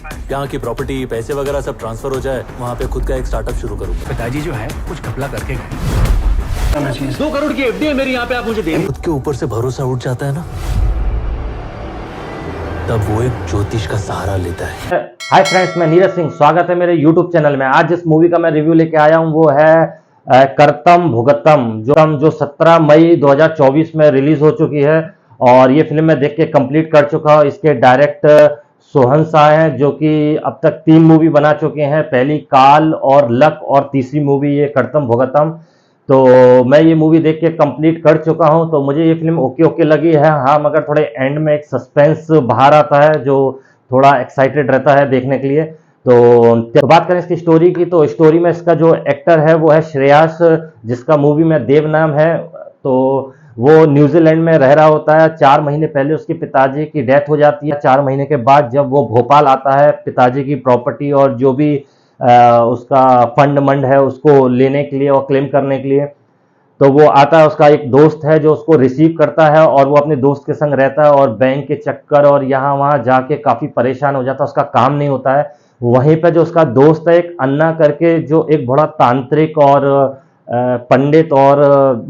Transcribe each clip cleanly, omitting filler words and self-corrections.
यहाँ की प्रॉपर्टी, पैसे वगैरह सब ट्रांसफर हो जाए, वहाँ पे खुद का एक स्टार्टअप शुरू करूंगा। पिताजी जो है कुछ घपला करके गए। 2 करोड़ की एफडी है मेरी यहाँ पे, आप मुझे दे। खुद के ऊपर से भरोसा उठ जाता है ना, तब वो एक ज्योतिष का सहारा लेता है। हाय फ्रेंड्स, मैं नीरज सिंह, स्वागत है मेरे यूट्यूब चैनल में। आज जिस मूवी का मैं रिव्यू लेके आया हूँ वो है करतम भुगतम, जो 17 मई 2024 में रिलीज हो चुकी है। और ये फिल्म मैं देख के कंप्लीट कर चुका हूँ। इसके डायरेक्टर सोहन शाह हैं, जो कि अब तक 3 मूवी बना चुके हैं। पहली काल और लक, और तीसरी मूवी ये करतम भुगतम। तो मैं ये मूवी देख के कंप्लीट कर चुका हूं। तो मुझे ये फिल्म ओके लगी है। हाँ, मगर थोड़े एंड में एक सस्पेंस बाहर आता है जो थोड़ा एक्साइटेड रहता है देखने के लिए। तो बात करें इसकी स्टोरी की, तो स्टोरी में इसका जो एक्टर है वो है श्रेयास, जिसका मूवी में देव नाम है। तो वो न्यूजीलैंड में रह रहा होता है। 4 महीने पहले उसके पिताजी की डेथ हो जाती है। 4 महीने के बाद जब वो भोपाल आता है पिताजी की प्रॉपर्टी और जो भी उसका फंड मंड है उसको लेने के लिए और क्लेम करने के लिए, तो वो आता है। उसका एक दोस्त है जो उसको रिसीव करता है और वो अपने दोस्त के संग रहता है और बैंक के चक्कर और यहाँ वहाँ जाके काफ़ी परेशान हो जाता है। उसका काम नहीं होता है। वहीं पे जो उसका दोस्त है एक अन्ना करके, जो एक बड़ा तांत्रिक और पंडित और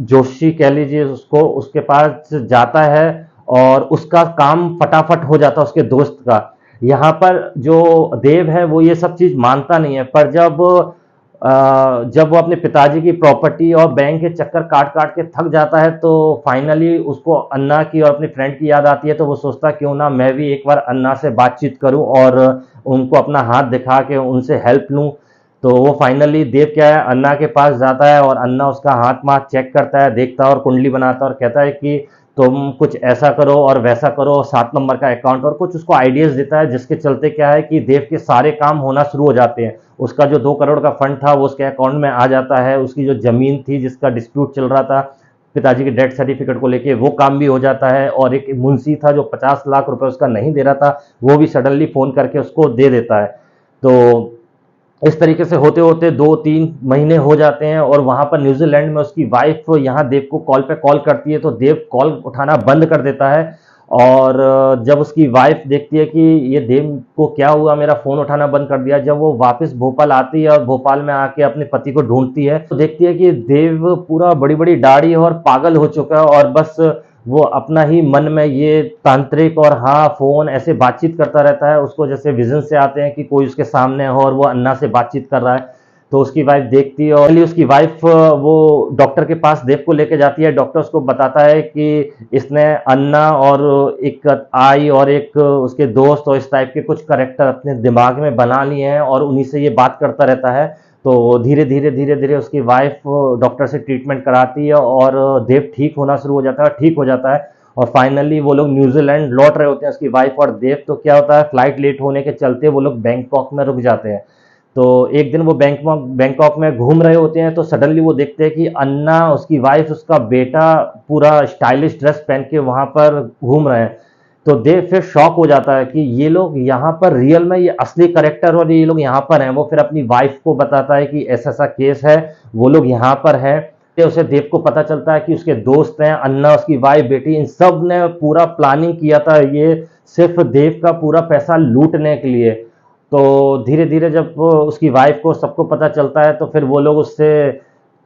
जोशी कह लीजिए उसको, उसके पास जाता है और उसका काम फटाफट हो जाता है उसके दोस्त का। यहाँ पर जो देव है वो ये सब चीज मानता नहीं है, पर जब वो अपने पिताजी की प्रॉपर्टी और बैंक के चक्कर काट काट के थक जाता है, तो फाइनली उसको अन्ना की और अपने फ्रेंड की याद आती है। तो वो सोचता क्यों ना मैं भी एक बार अन्ना से बातचीत करूं और उनको अपना हाथ दिखा के उनसे हेल्प लूं। तो वो फाइनली देव क्या है, अन्ना के पास जाता है और अन्ना उसका हाथ माथ चेक करता है, देखता है और कुंडली बनाता है और कहता है कि तुम कुछ ऐसा करो और वैसा करो, 7 नंबर का अकाउंट, और कुछ उसको आइडियाज देता है, जिसके चलते क्या है कि देव के सारे काम होना शुरू हो जाते हैं। उसका जो 2 करोड़ का फंड था वो उसके अकाउंट में आ जाता है। उसकी जो जमीन थी जिसका डिस्प्यूट चल रहा था पिताजी के डेथ सर्टिफिकेट को लेके, वो काम भी हो जाता है। और एक मुंशी था जो 50 लाख रुपए उसका नहीं दे रहा था, वो भी सडनली फोन करके उसको दे देता है। तो इस तरीके से होते होते 2-3 महीने हो जाते हैं और वहां पर न्यूजीलैंड में उसकी वाइफ यहाँ देव को कॉल पे कॉल करती है, तो देव कॉल उठाना बंद कर देता है। और जब उसकी वाइफ देखती है कि ये देव को क्या हुआ, मेरा फोन उठाना बंद कर दिया, जब वो वापस भोपाल आती है और भोपाल में आके अपने पति को ढूंढती है, तो देखती है कि देव पूरा बड़ी बड़ी दाढ़ी और पागल हो चुका है और बस वो अपना ही मन में ये तांत्रिक और हाँ फोन ऐसे बातचीत करता रहता है। उसको जैसे विजन से आते हैं कि कोई उसके सामने हो और वो अन्ना से बातचीत कर रहा है। तो उसकी वाइफ देखती है और उसकी वाइफ वो डॉक्टर के पास देव को लेके जाती है। डॉक्टर उसको बताता है कि इसने अन्ना और एक आई और एक उसके दोस्त और इस टाइप के कुछ करेक्टर अपने दिमाग में बना लिए हैं और उन्हीं से ये बात करता रहता है। तो धीरे धीरे उसकी वाइफ डॉक्टर से ट्रीटमेंट कराती है और देव ठीक होना शुरू हो जाता है और फाइनली वो लोग न्यूजीलैंड लौट रहे होते हैं, उसकी वाइफ और देव। तो क्या होता है, फ्लाइट लेट होने के चलते वो लोग बैंकॉक में रुक जाते हैं। तो एक दिन वो बैंकॉक में घूम रहे होते हैं, तो सडनली वो देखते हैं कि अन्ना, उसकी वाइफ, उसका बेटा पूरा स्टाइलिश ड्रेस पहन के वहां पर घूम रहे हैं। तो देव फिर शॉक हो जाता है कि ये लोग यहाँ पर रियल में ये असली करेक्टर और ये लोग यहाँ पर हैं। वो फिर अपनी वाइफ को बताता है कि ऐसा ऐसा केस है, वो लोग यहाँ पर हैं। उसे देव को पता चलता है कि उसके दोस्त हैं, अन्ना, उसकी वाइफ, बेटी, इन सब ने पूरा प्लानिंग किया था ये सिर्फ देव का पूरा पैसा लूटने के लिए। तो धीरे धीरे जब उसकी वाइफ को सबको पता चलता है, तो फिर वो लोग उससे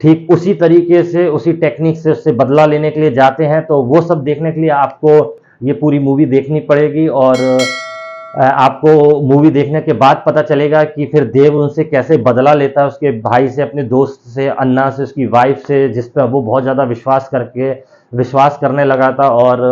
ठीक उसी तरीके से, उसी टेक्निक से उससे बदला लेने के लिए जाते हैं। तो वो सब देखने के लिए आपको ये पूरी मूवी देखनी पड़ेगी और आपको मूवी देखने के बाद पता चलेगा कि फिर देव उनसे कैसे बदला लेता है, उसके भाई से, अपने दोस्त से, अन्ना से, उसकी वाइफ से, जिस पर वो बहुत ज़्यादा विश्वास करने लगा था। और